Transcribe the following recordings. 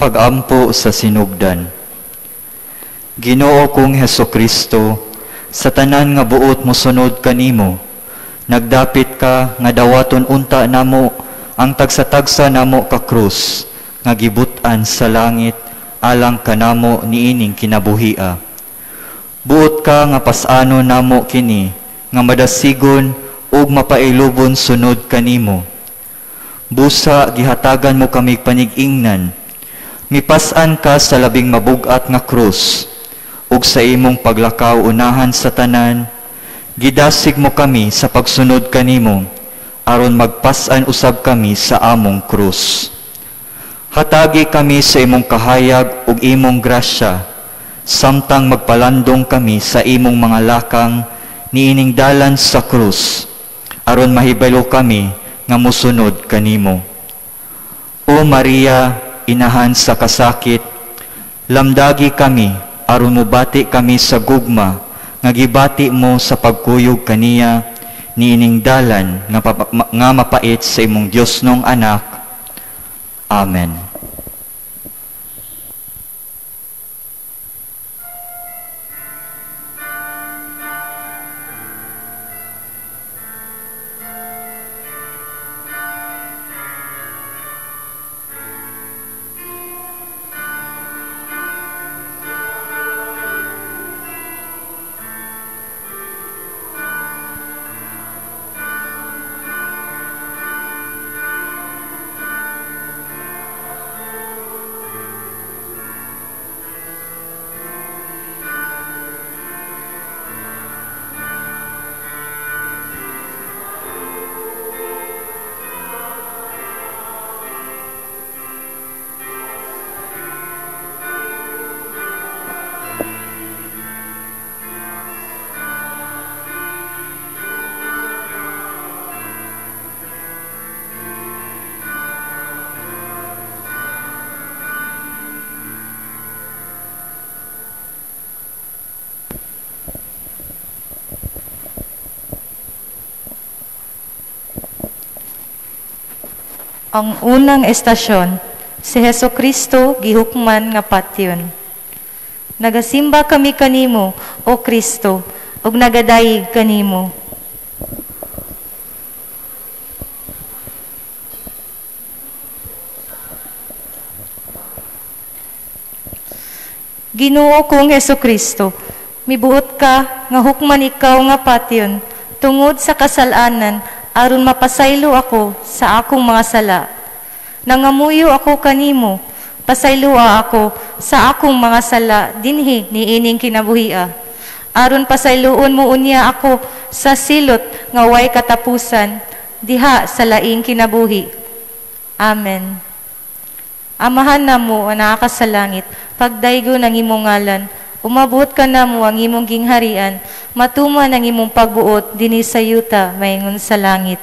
Pag-ampo sa sinugdan. Ginoo kong Hesukristo, sa tanan nga buot mo sunod kanimo, nagdapit ka nga dawaton unta namo ang tagsa-tagsa namo ka krus, nga gibutan sa langit alang kanamo niining kinabuhia. Buot ka nga pasano namo kini, nga madasigon ug mapailubon sunod kanimo. Busa gihatagan mo kami panig-ingnan, mipas-an ka sa labing mabugat nga krus, ug sa imong paglakaw unahan sa tanan, gidasig mo kami sa pagsunod kanimo, aron magpas-an usab kami sa among krus. Hatagi kami sa imong kahayag ug imong grasya, samtang magpalandong kami sa imong mga lakang niining dalan sa krus, aron mahibalo kami nga musunod kanimo. O Maria, inahan sa kasakit, lamdagi kami aron mubati kami sa gugma nga gibati mo sa pagkuyog kaniya niining dalan nga mapait sa imong Dios nong anak. Amen. Ang unang estasyon, si Hesukristo gihukman nga patyon. Nagasimba kami kanimo, O Kristo, ug nagadayig kanimo. Ginoo kong Hesukristo, mibuot ka nga hukman ikaw nga patyon tungod sa kasalanan aron mapasaylo ako sa akong mga sala. Nangamuyo ako kanimo, pasayloa ako sa akong mga sala dinhi niining kinabuhia. Aron pasayloon mo unya ako sa silot nga way katapusan diha sa laing kinabuhi. Amen. Amahan namo nga naa sa langit, pagdaygo ng imong ngalan, umabot ka namo ang imong gingharian, matuman ang imong pagbuot dinhi sa yuta maingon sa langit.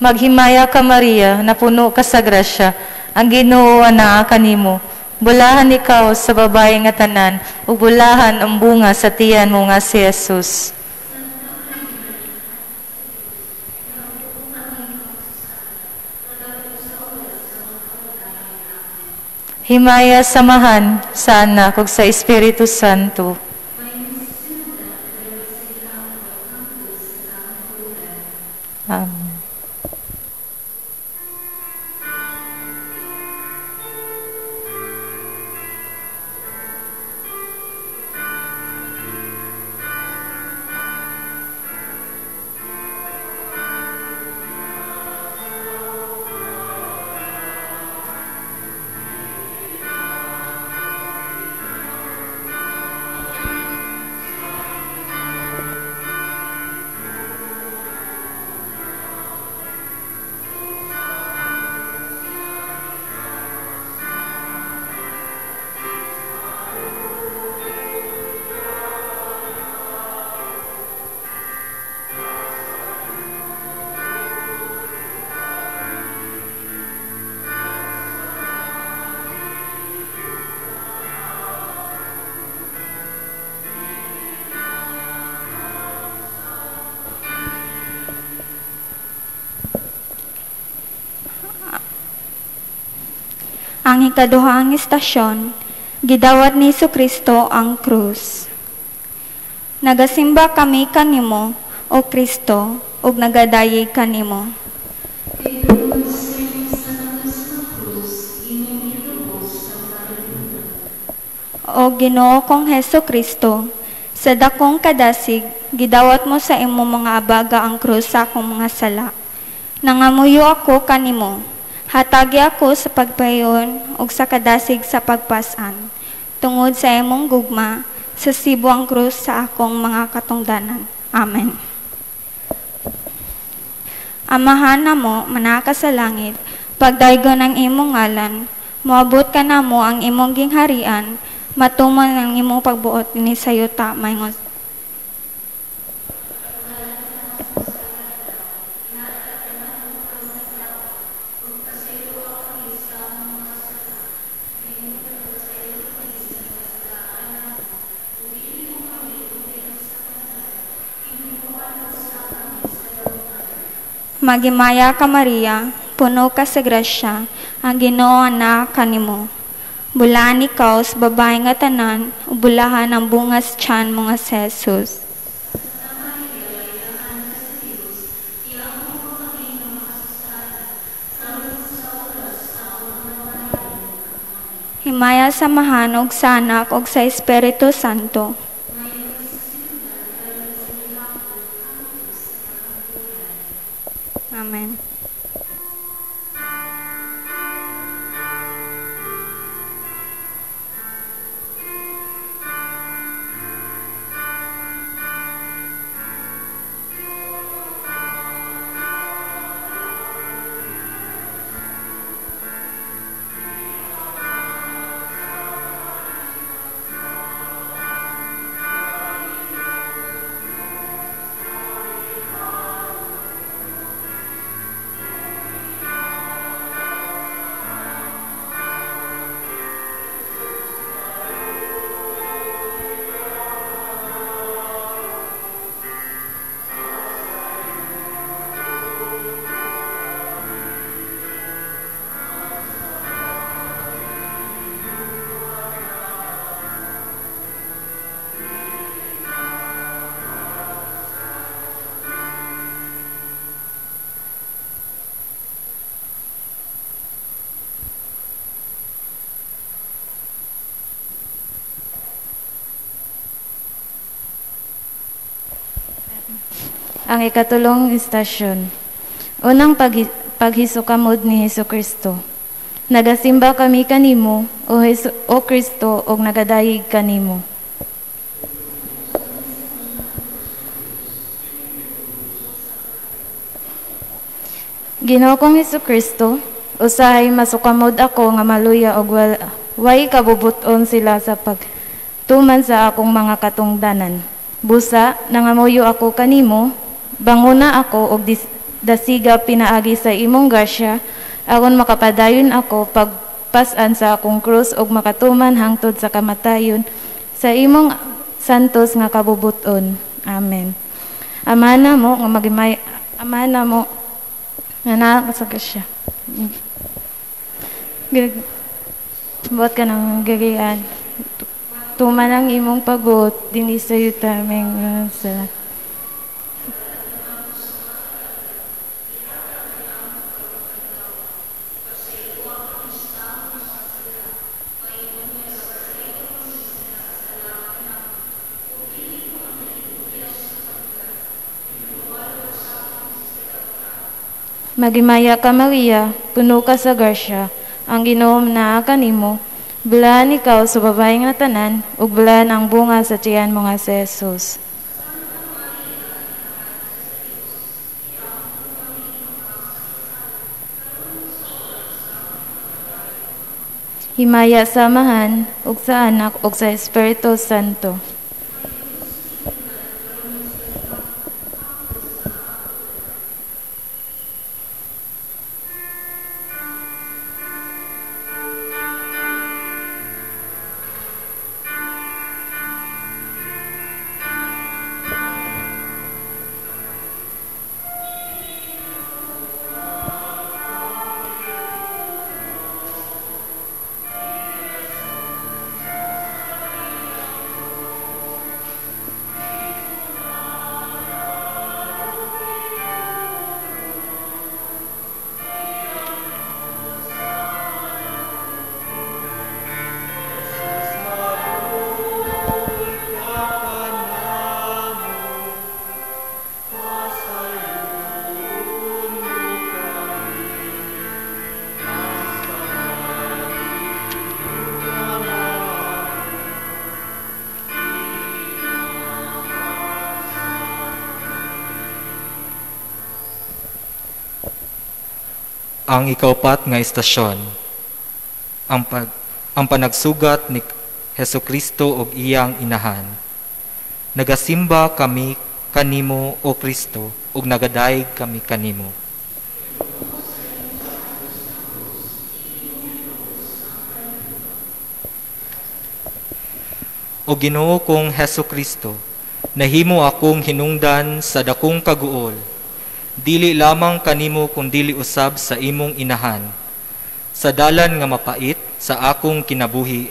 Maghimaya ka Maria, napuno ka sa grasya, ang Ginoo anaa kanimo. Bulahan ikaw sa babae nga tanan, ug bulahan ang bunga sa tiyan mo nga si Jesus. Himaya samahan sa Anak ug sa Espiritu Santo. Amen. Ang ikaduhang istasyon, gidawat ni Jesucristo ang krus. Nagasimba kami kanimo, O Kristo, ug nagadayeg kanimo. O Ginoo kong Jesucristo, sa dakong kadasig, gidawat mo sa imo mga abaga ang krus sa akong mga sala. Nangamuyo ako kanimo, hatagi ako sa pagpayon ug sa kadasig sa pagpasan. Tungod sa imong gugma, sa sibo ang krus sa akong mga katungdanan. Amen. Amahan namo, manaka sa langit, pagdaygon ang imong ngalan, moabot ka namo ang imong gingharian, matuman ang imong pagbuot ni sayuta mayngon. Magimaya ka Maria, puno ka sa grasya, ang Ginoo na kanimo. Bulaan ikaw sa babae nga tanan, ubulahan ang bungas tiyan mo nga si Jesus. Himaya sa mahanog sa anak og sa Espiritu Santo. Amen. Ang ikatulong istasyon. Unang paghisukамod ni Jesucristo. Nagasimba kami kanimo, O Kristo, og nagadayeg kanimo. Ginoo kong Jesucristo, usahay masukamod ako nga maluya og way kabubuton sila sa pagtuman sa akong mga katungdanan. Busa, nangamuyo ako kanimo, banguna ako og dasiga pinaagi sa imong grasya, aron makapadayon ako pagpasan sa akong krus og makatuman hangtod sa kamatayon sa imong santos nga kabubuton. Amen. Amana mo nga magimay, amana mo nga sa grasya. Buot ka ng garian. Tuman ang imong pagbuot, dinisayo taming sa Magimaya ka Maria, puno ka sa grasya, ang Ginoo naa kanimo, bulahan ikaw sa babae nga tanan, ug bulahan ang bunga sa tiyan mo nga si Jesus. Himaya sa Amahan, ug sa Anak, ug sa Espiritu Santo. ang ikaupat nga istasyon, ang panagsugat ni Hesukristo og iyang inahan. Nagasimba kami kanimo, O Kristo, ug nagadayeg kami kanimo. O Ginoo kong Hesukristo, nahimo akong hinungdan sa dakong kaguol, dili lamang kanimo kundili usab sa imong inahan. Sa dalan nga mapait sa akong kinabuhi,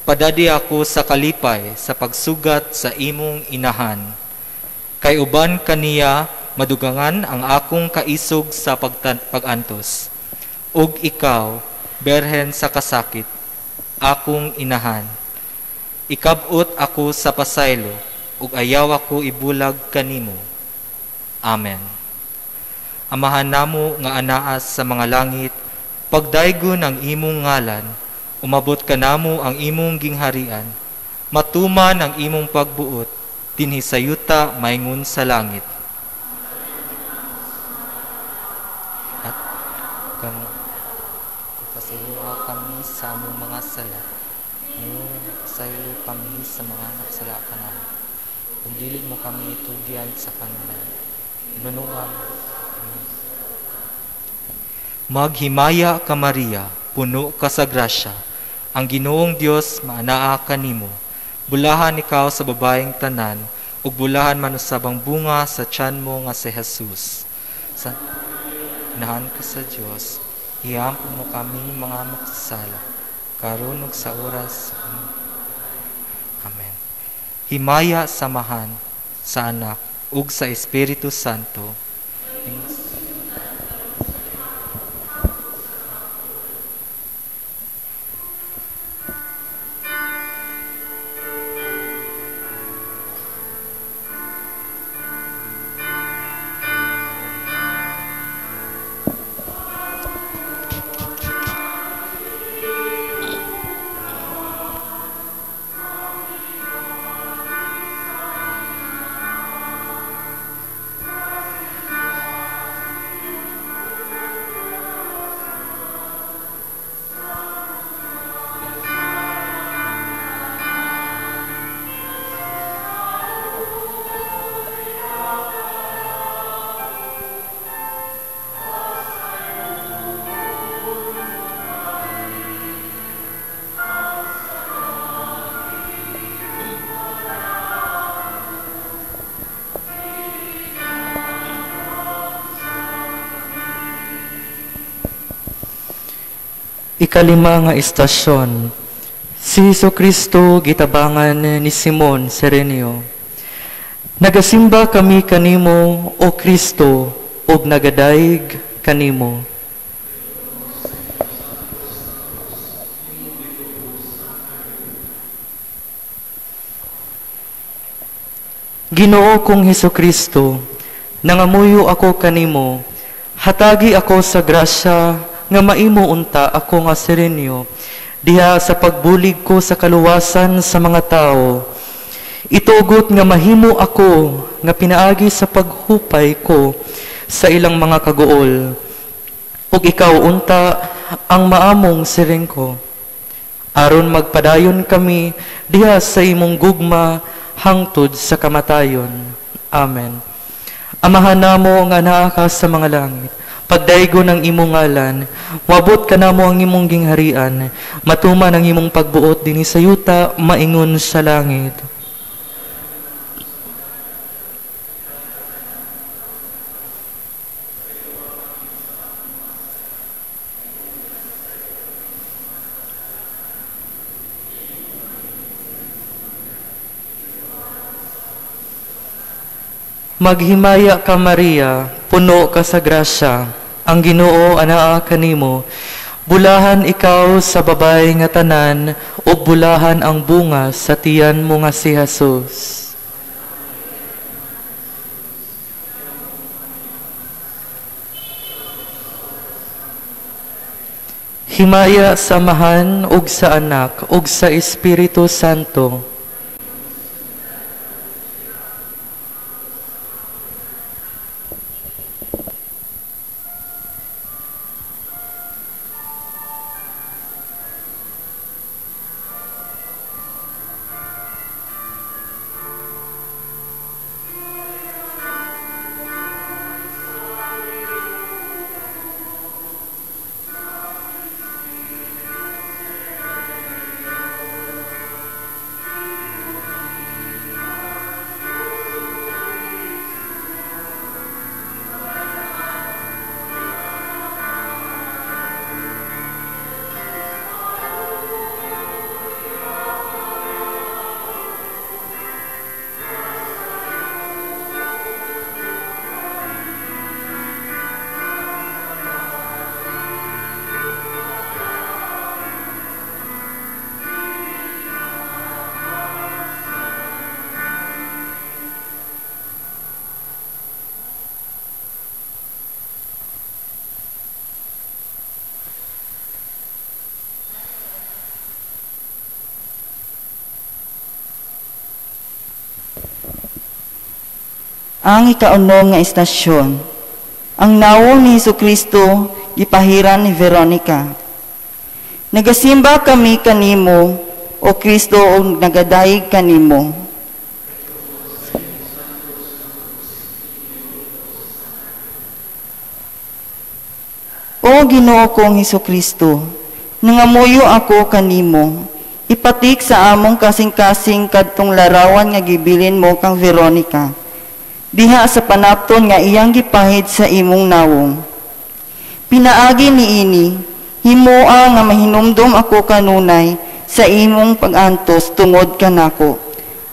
padadi ako sa kalipay sa pagsugat sa imong inahan. Kay uban kaniya madugangan ang akong kaisog sa pagantos. Ug ikaw, berhen sa kasakit, akong inahan. Ikabot ako sa pasaylo, ug ayaw ako ibulag kanimo. Amen. Amahan namo nga anaas sa mga langit, pagdaygon ang imong ngalan, umabot ka namo ang imong gingharian, matuman ang imong pagbuot, dinhi sa yuta maingon sa langit. At kang pasaylo kami sa among mga sala, saylo kami sa mga nagsala ka namin. Kung dili mo kami itugyan sa kanila, inunuan. Maghimaya ka Maria, puno ka sa grasya, ang Ginoong Dios maanaa kanimo. Bulahan ikaw sa babaeng tanan, ug bulahan man usab ang bunga sa tiyan mo nga si Jesus. Sa inahan ka sa Dios, ihampo mo kami mga magsasala, karon ug sa oras. Amen. Himaya samahan sa Anak ug sa Espiritu Santo. Ikalima nga istasyon, si Jesucristo gitabangan ni Simon Serenio. Nagasimba kami kanimo, O Kristo, ug nagadayeg kanimo. Ginoo kong Jesucristo, nangamuyo ako kanimo, hatagi ako sa grasya nga maimo unta ako nga Serenio, diha sa pagbulig ko sa kaluwasan sa mga tao. Itugot nga mahimo ako nga pinaagi sa paghupay ko sa ilang mga kaguol. Ug ikaw unta ang maamong siring ko. Aron magpadayon kami diha sa imong gugma hangtod sa kamatayon. Amen. Amahan namo nga naa ka sa mga langit, pagdaygon ang imong ngalan, wabot ka namo ang imong gingharian, matuman ang imong pagbuot dinhi sa yuta, maingon sa langit. Maghimaya ka Maria, puno ka sa grasya, ang Ginoo anaa kanimo. Bulahan ikaw sa babae nga tanan, ug bulahan ang bunga sa tiyan mo nga si Jesus. Himaya sa Amahan ug sa Anak ug sa Espiritu Santo. Ang ikaunom nga istasyon. Ang nawong ni Hesukristo gipahiran ni Veronica. Nagasimba kami kanimo, o Kristo, o nagadayeg kanimo. O Ginoo kong Hesukristo, nangamuyo ako kanimo, ipatik sa among kasing-kasing kadtong larawan nga gibilin mo kang Veronica, diha sa panapton nga iyang gipahid sa imong nawong. Pinaagi niini, himoa nga mahinumdom ako kanunay sa imong pag-antos tungod kanako,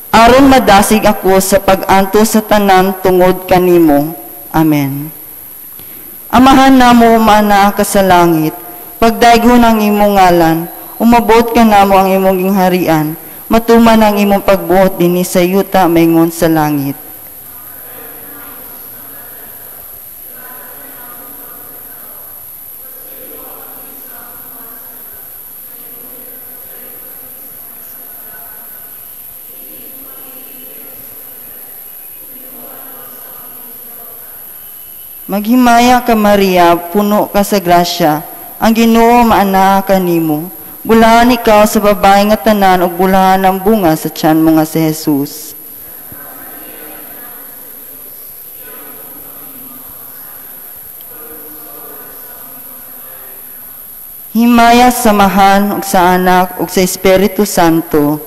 aron madasig ako sa pag-antos sa tanan tungod kanimo. Amen. Amahan namo mana ka sa langit, pagdaygo ng imong ngalan, umabot ka namo ang imong gingharian, matuman ang imong pagbuot dinhi sa yuta maingon sa langit. Maghimaya ka Maria, puno ka sa grasya, ang Ginoo maana kanimo. Bulahan ikaw sa babae nga tanan ug bulahan ang bunga sa tiyan mo nga si Jesus. Himaya samahan ug sa anak ug sa Espiritu Santo.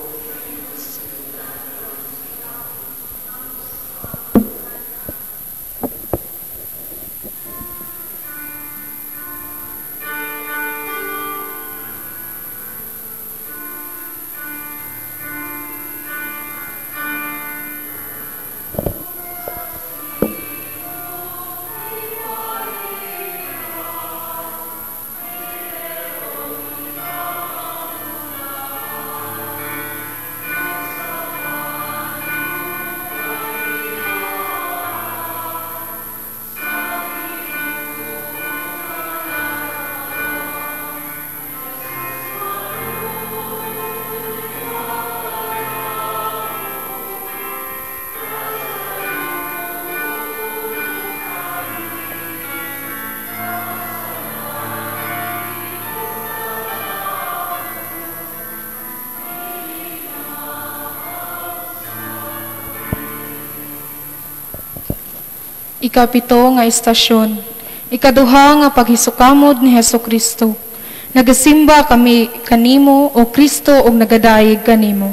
Ikapito nga istasyon. Ikaduha nga paghisukamod ni Hesukristo. Nagasimba kami kanimo, o Kristo, og nagadayeg kanimo.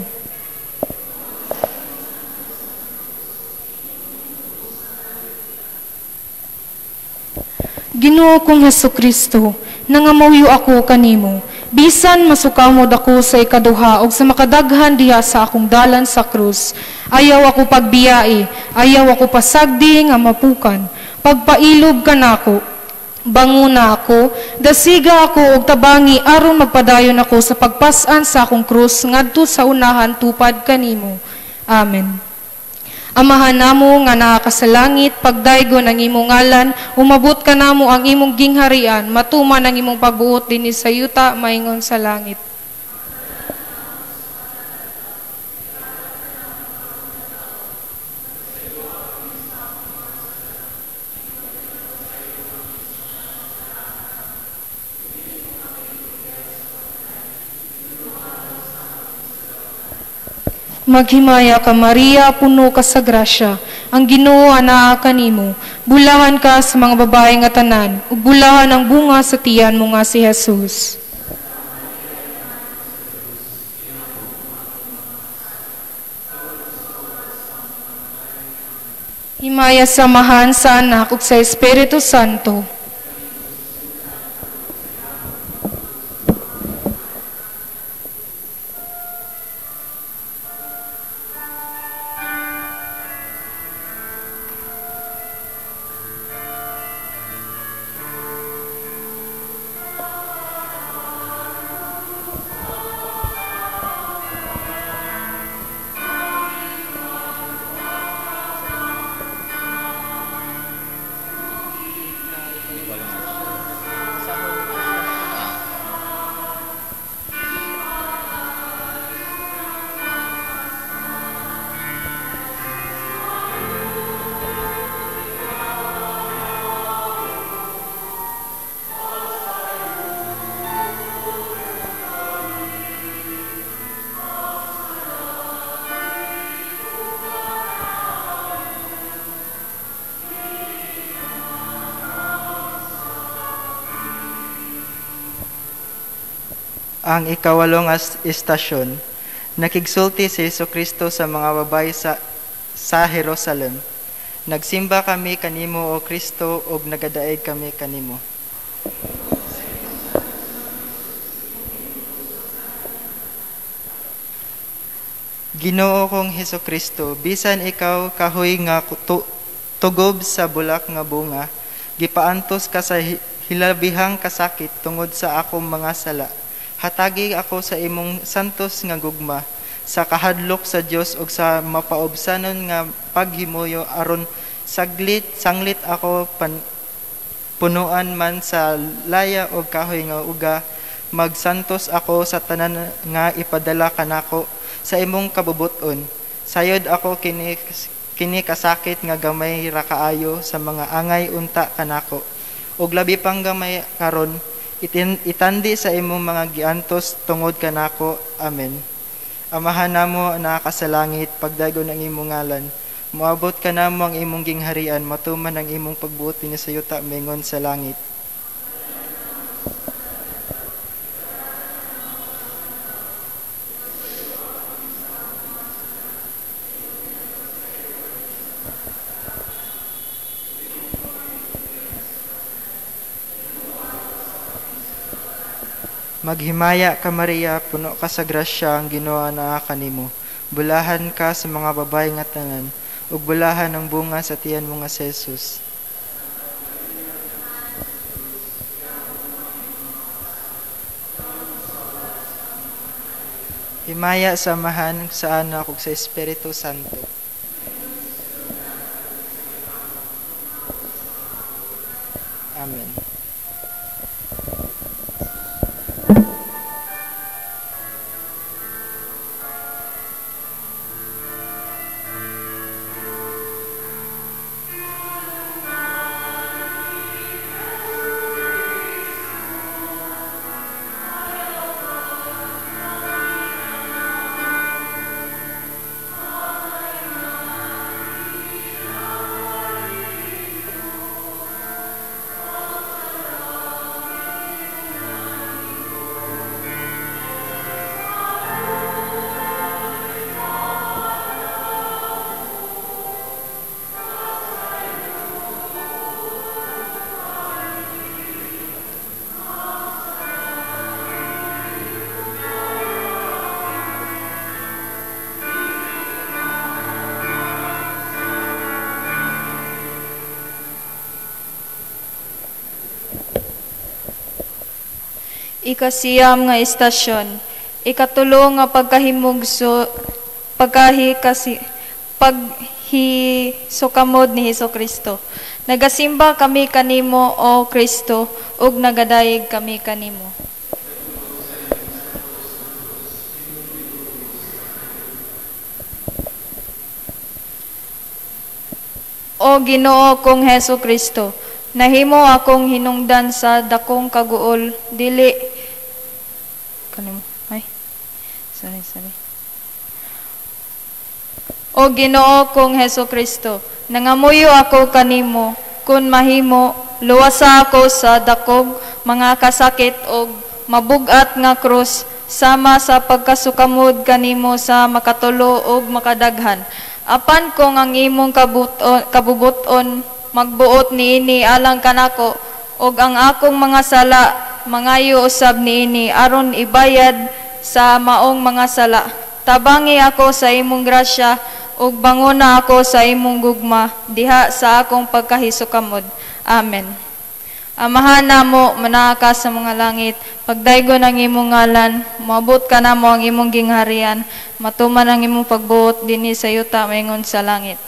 Ginoo kong Hesukristo, nangamuyo ako kanimo. Bisan masukamod ako sa ikaduha og sa makadaghan diha sa akong dalan sa krus. Ayaw ako pagbiyai, ayaw ako pasagdi nga mapukan. Pagpailob ka nako, banguna ako, dasiga ako og tabangi aron magpadayon ako sa pagpasan sa akong krus ngadto sa unahan tupad kanimo. Amen. Amahan namo nga nakakasalangit, pagdaygon ang imong ngalan, umabot ka namo ang imong gingharian, matuman ang imong pagbuot dinhi sa yuta maingon sa langit. Maghimaya ka Maria, puno ka sa grasya, ang Ginoo anaa kanimo. Bulahan ka sa mga babae nga tanan, ug bulahan ang bunga sa tiyan mo nga si Jesus. Himaya samahan sa anak ug sa Espiritu Santo. Ang ikawalong istasyon, nakigsulti si Jesucristo sa mga babae sa Jerusalem. Nagsimba kami kanimo o Kristo ug nagadaig kami kanimo. Ginoo kong Hesukristo, bisan ikaw kahoy nga tugob sa bulak nga bunga, gipaantos ka sa hilabihang kasakit tungod sa akong mga sala. Hatagi ako sa imong santos nga gugma, sa kahadlok sa Dios ug sa mapaobsanon nga paghimuyo aron sanglit ako punuan man sa laya o kahoy nga uga, magsantos ako sa tanan nga ipadala kanako sa imong kabubuton. Sayod ako kini kasakit nga gamay ra kaayo sa mga angay unta kanako. Og labi pang gamay karon itandi sa imong mga giantos tungod kanako. Amen. Amahan namo na kasalangit, pagdagon ang imong ngalan. Moabot ka namo ang imong gingharian, matuman ang imong pagbuot ni sa yuta mengon sa langit. Maghimaya ka Maria, puno ka sa grasya, ang Ginoo naa kanimo. Bulahan ka sa mga babae nga tanan, ug bulahan ang bunga sa tiyan mo nga si Jesus. Himaya samahan sa anak ug sa Espiritu Santo. Amen. Ikasiyam nga istasyon, ikatulo nga paghisokamod ni Hesukristo. Nagasimba kami kanimo o Kristo ug nagadayeg kami kanimo. O Ginoo kong Hesukristo, nahimo akong hinungdan sa dakong kaguol, dili kanimo. Sorry. O Ginoo kong Hesukristo, nangamuyo ako kanimo, kun mahimo, luwasa ako sa dakong mga kasakit o mabugat nga krus, sama sa pagkasukamod kanimo sa makatulo o makadaghan. Apan kung ang imong kabubuton magbuot niini alang kanako og ang akong mga sala mangayo usab niini aron ibayad sa maong mga sala. Tabangi ako sa imong grasya ug banguna ako sa imong gugma diha sa akong pagkahisukamod. Amen. Amahan namo manaa ka sa mga langit, pagdaygon ang imong ngalan, moabot ka namo ang imong gingharian, matuman ang imong pagbuot dinhi sa yuta maingon sa langit.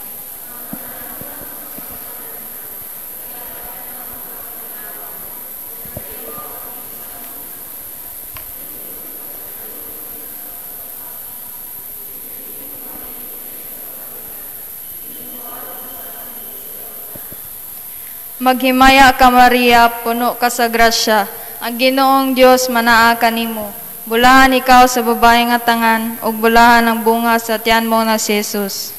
Maghimaya ka Maria, puno ka sa grasya, ang Ginoong Dios manaa kanimo. Bulahan ikaw sa babae nga tangan, ug bulahan ang bunga sa tiyan mo na si Jesus.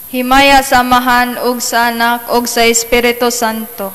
Himaya sa Amahan ug sa Anak ug sa Espiritu Santo.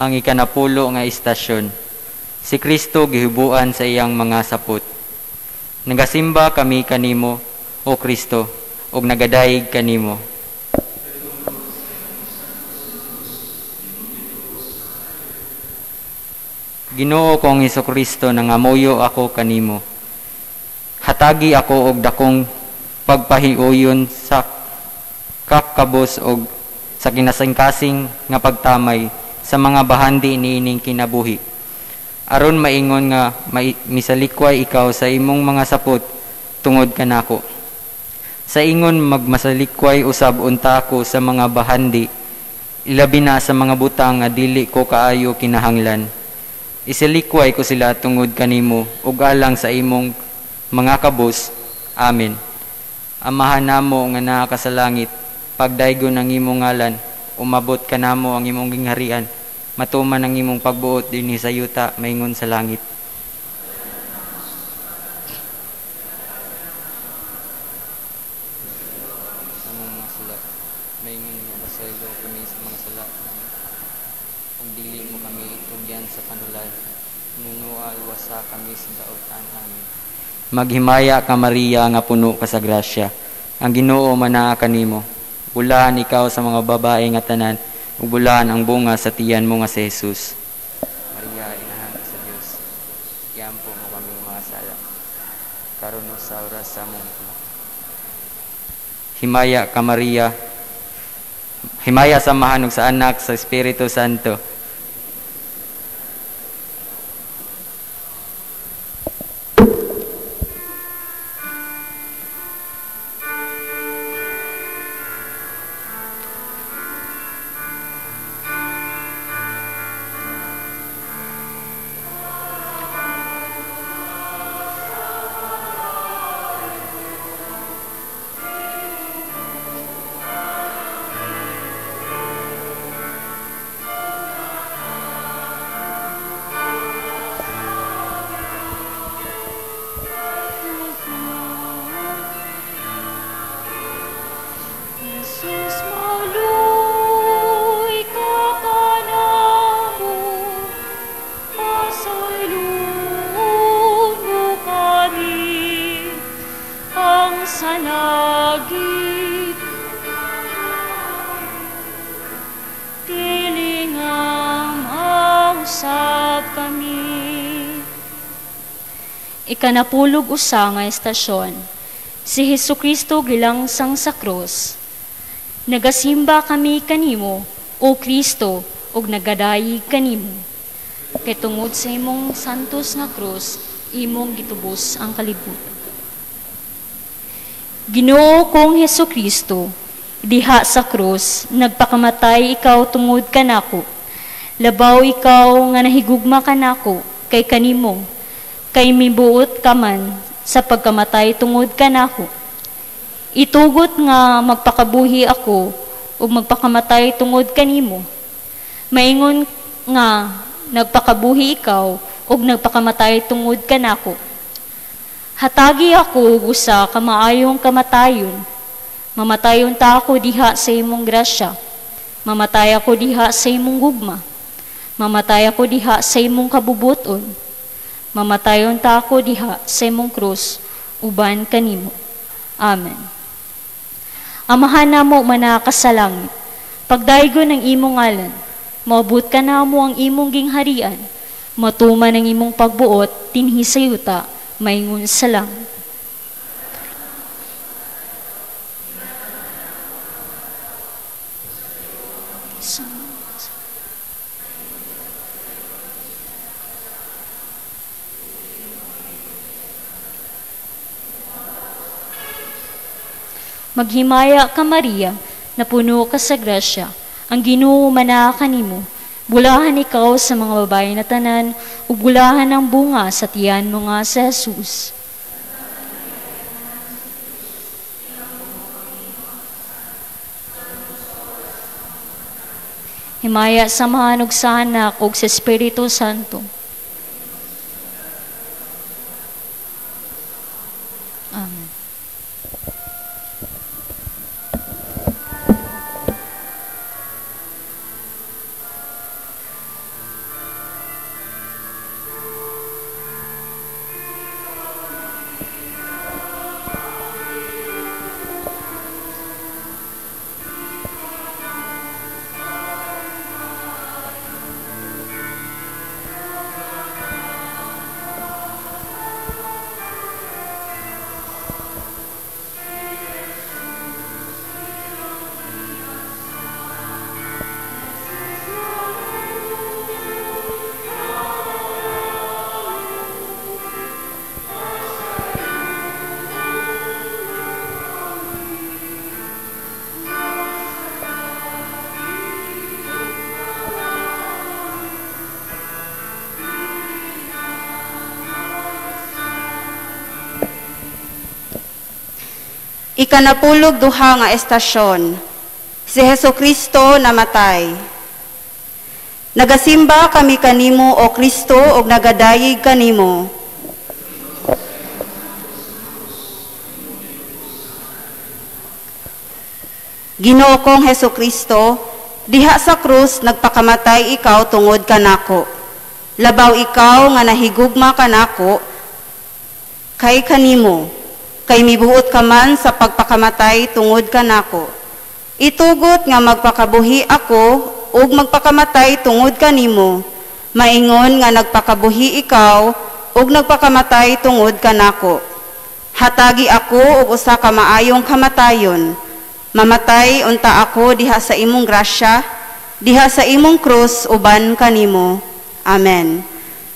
Ang ikanapulo nga istasyon, si Kristo gihibuan sa iyang mga sapot. Nagasimba kami kanimo, O Kristo, ug nagadayeg kanimo. Ginoo kong Hesukristo, nangamuyo ako kanimo. Hatagi ako og dakong pagpahiuyon sa kakabos og sa kinasingkasing nga pagtamay sa mga bahandi niining kinabuhi. Aron maingon nga misalikway ikaw sa imong mga sapot tungod kanako. Sa ingon magmasalikway usab unta ako sa mga bahandi, ilabi na sa mga butang nga dili ko kaayo kinahanglan. Isalikway ko sila tungod kanimo ug alang sa imong mga kabos. Amen. Amahan namo nga naa ka sa langit, pagdaygon ang imong ngalan, umabot ka namo ang imong gingharian, matuman ang imong pagbuot dinhi sa yuta maingon sa langit. Among mga sala, maingon nga basaylo kami sa mga sala namin. Kung dili mo kami itugyan sa panulan, nunual wasa kami sa daotan namin. Maghimaya ka Maria nga puno ka sa grasya, ang Ginoo manaa kanimo. Bulahan ikaw sa mga babae nga tanan, ug bulahan ang bunga sa tiyan mo nga si Jesus. Maria, inahan ka sa Dios, iampo mo kami mga sala, karon sa oras sa among pagkamatay. Himaya ka Maria, himaya sa Amahan ug sa Anak sa Espiritu Santo. Ikanapulog usa nga estasyon, si Hesukristo gilangsang sa krus. Nagasimba kami kanimo, O Kristo, ug nagadayeg kanimo. Kay tungod sa imong santos nga krus, imong gitubos ang kalibutan. Ginoo kong Hesukristo, diha sa krus, nagpakamatay ikaw tungod kanako. Labaw ikaw nga nahigugma kanako kay kanimo, kay mibuot ka man sa pagkamatay tungod kanako. Itugot nga magpakabuhi ako ug magpakamatay tungod kanimo. Maingon nga nagpakabuhi ikaw ug nagpakamatay tungod kanako. Hatagi ako ug usa ka maayong kamatayon. Mamatayon ta ako diha sa imong grasya. Mamatay ako diha sa imong gugma. Mamatay ako diha sa imong kabubuton. Mamatayon ta ako diha sa imong krus, uban kanimo. Amen. Amahan namo manakasalangit, pagdaygon ng imong ngalan, maabot ka namo ang imong gingharian, matuman ang imong pagbuot, tinhi sa yuta, maingon sa langit. Maghimaya ka, Maria, na puno ka sa grasya, ang Ginoo manaa kanimo. Bulahan ikaw sa mga babae na tanan, ug bulahan ang bunga sa tiyan mo nga sa Jesus. Himaya samahan og sa Anak ug sa Espiritu Santo. Amen. Ikanapulog duha nga estasyon, si Hesukristo namatay. Nagasimba kami kanimo o Kristo og nagadayig kanimo. Ginoo kong Hesukristo, diha sa krus nagpakamatay ikaw tungod kanako. Labaw ikaw nga nahigugma kanako kay kanimo. Kay mibuot ka man sa pagpakamatay tungod kanako. Itugot nga magpakabuhi ako ug magpakamatay tungod kanimo. Maingon nga nagpakabuhi ikaw ug nagpakamatay tungod kanako. Hatagi ako og usa ka maayong kamatayon. Mamatay unta ako diha sa imong grasya, diha sa imong krus uban kanimo. Amen.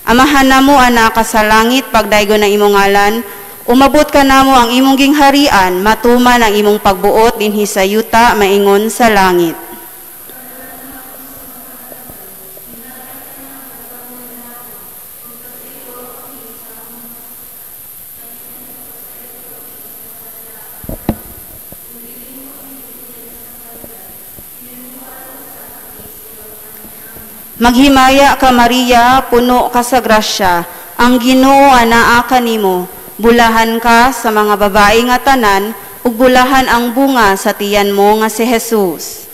Amahan namo ana ka sa langit, pagdaygon na imong ngalan. Umabot ka namo ang imong gingharian, matuman ang imong pagbuot dinhi sa yuta, maingon sa langit. Maghimaya ka, Maria, puno ka sa grasya, ang Ginoo anaa kanimo. Bulahan ka sa mga babae nga tanan, ug bulahan ang bunga sa tiyan mo nga si Jesus.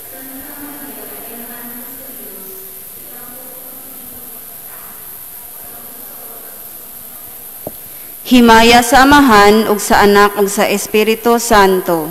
Himaya sa Amahan ug sa Anak ug sa Espiritu Santo.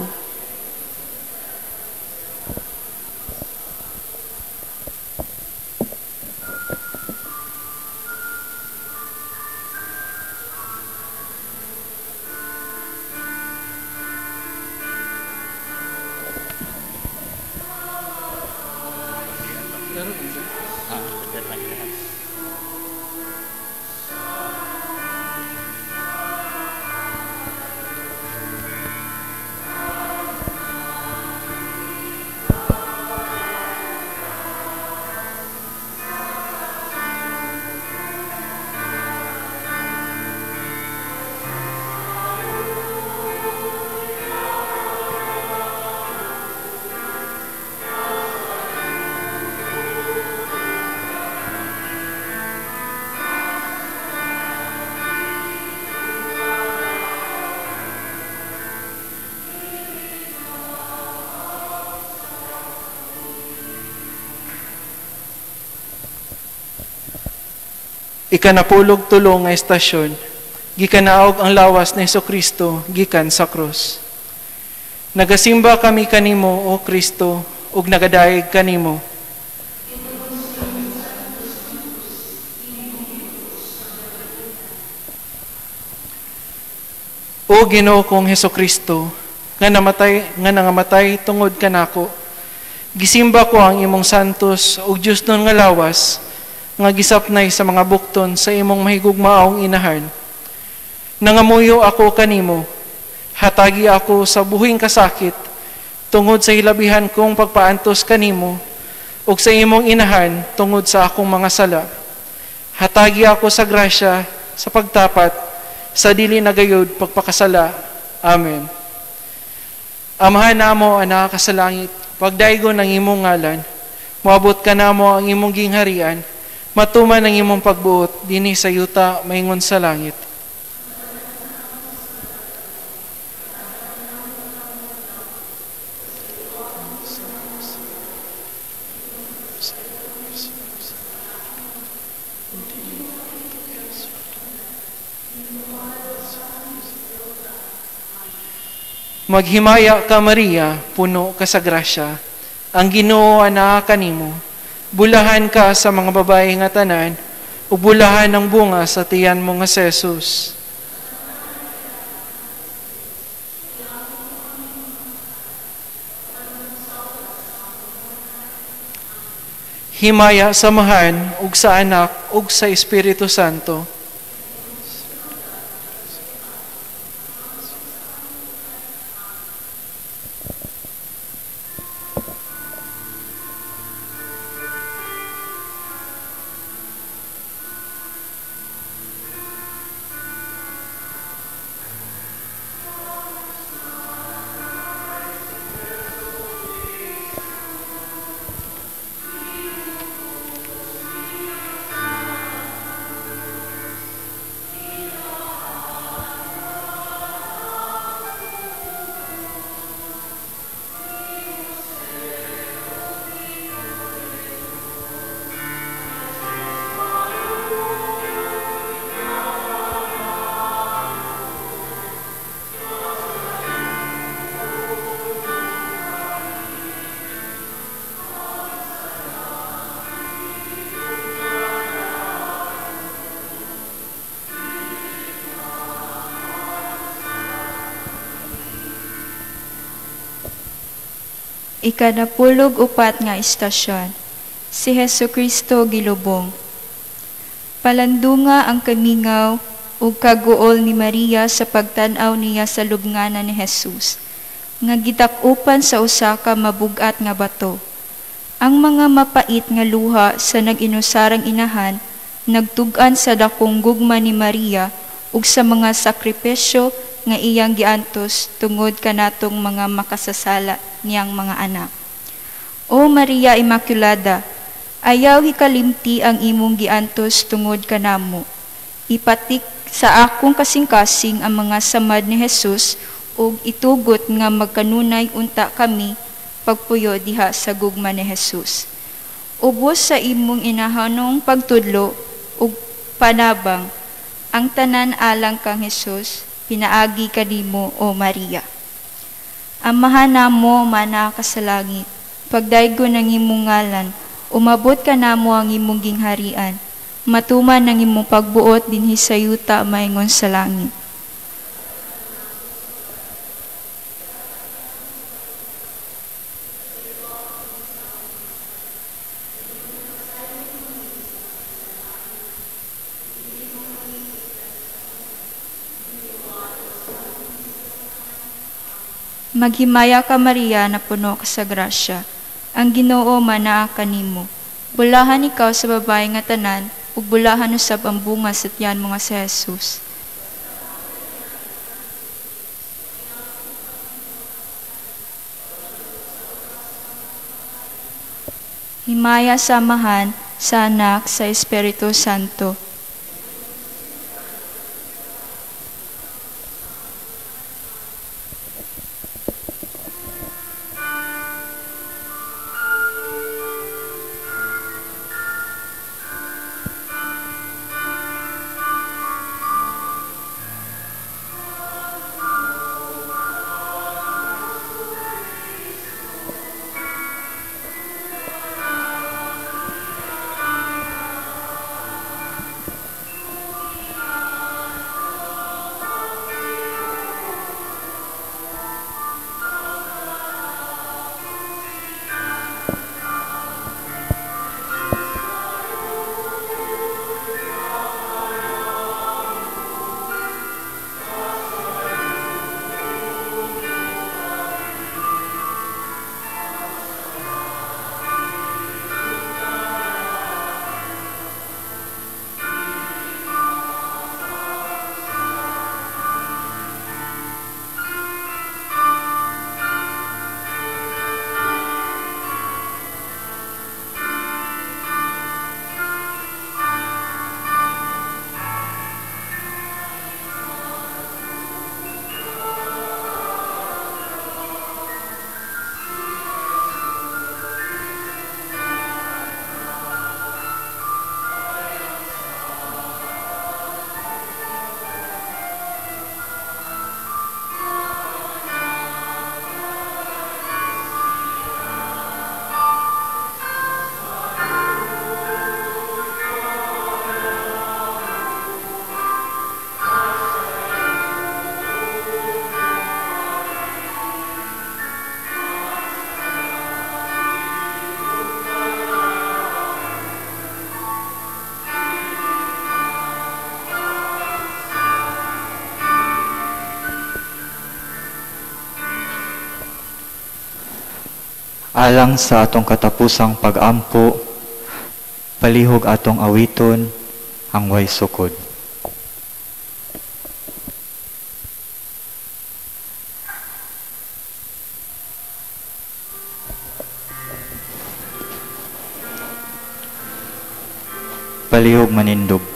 Ikanapulog tulo nga estasyon, gikanaog ang lawas ni Jesucristo gikan sa krus. Nagasimba kami kanimo, O Kristo, ug nagadaig kanimo. O Ginoo kong Hesukristo, nga nangamatay tungod kanako, gisimba ko ang imong santos ug Dios nun nga lawas, nga gisapnay sa mga bukton sa imong mahigugmaong inahan. Nangamuyo ako kanimo, hatagi ako sa buhing kasakit, tungod sa hilabihan kong pagpaantos kanimo, ug sa imong inahan tungod sa akong mga sala. Hatagi ako sa grasya, sa pagtapat, sa dili nagayod pagpakasala. Amen. Amahan namo ang nakakasalangit, pagdaigo ng imong ngalan, moabot ka namo ang imong gingharian, matuman ang imong pagbuot, dinhi sa yuta, maingon sa langit. Maghimaya ka, Maria, puno ka sa grasya, ang Ginoo ana kanimo. Bulahan ka sa mga babae nga tanan, ug bulahan ang bunga sa tiyan mo nga si Jesus. Himaya samahan ug sa anak ug sa Espiritu Santo. Ikanapulog upat nga istasyon, si Hesukristo gilubong. Palandunga ang kamingaw ug kaguol ni Maria sa pagtan-aw niya sa lubnganan ni Jesus, nga gitak-upan sa usa ka mabugat nga bato. Ang mga mapait nga luha sa nag-inusarang inahan, nagtug-an sa dakong gugma ni Maria ug sa mga sakripisyo nga iyang giantos tungod kanatong mga makasasala niyang mga anak. O Maria Immaculada, ayaw hikalimti ang imong giantos tungod kanamo. Ipatik sa akong kasing-kasing ang mga samad ni Jesus ug itugot nga magkanunay unta kami pagpuyo diha sa gugma ni Jesus. Ubos sa imong inahanong pagtudlo ug panabang ang tanan alang kang Jesus, pinaagi kanimo, O Maria. Amahan namo mana ka sa langit, pagdaigo ng imong ngalan, umabot ka namo ang imong gingharian, matuman ng imong pagbuot dinhi sa yuta maingon sa langit. Maghimaya ka, Maria, na puno ka sa grasya. Ang Ginoo manaa kanimo. Bulahan ikaw sa babae nga tanan, ug bulahan usab ang bunga sa tiyan mo nga si Jesus. Himaya samahan sa anak sa Espiritu Santo. alang sa atong katapusang pag-ampo, palihog atong awiton ang way sukod. Palihog manindog.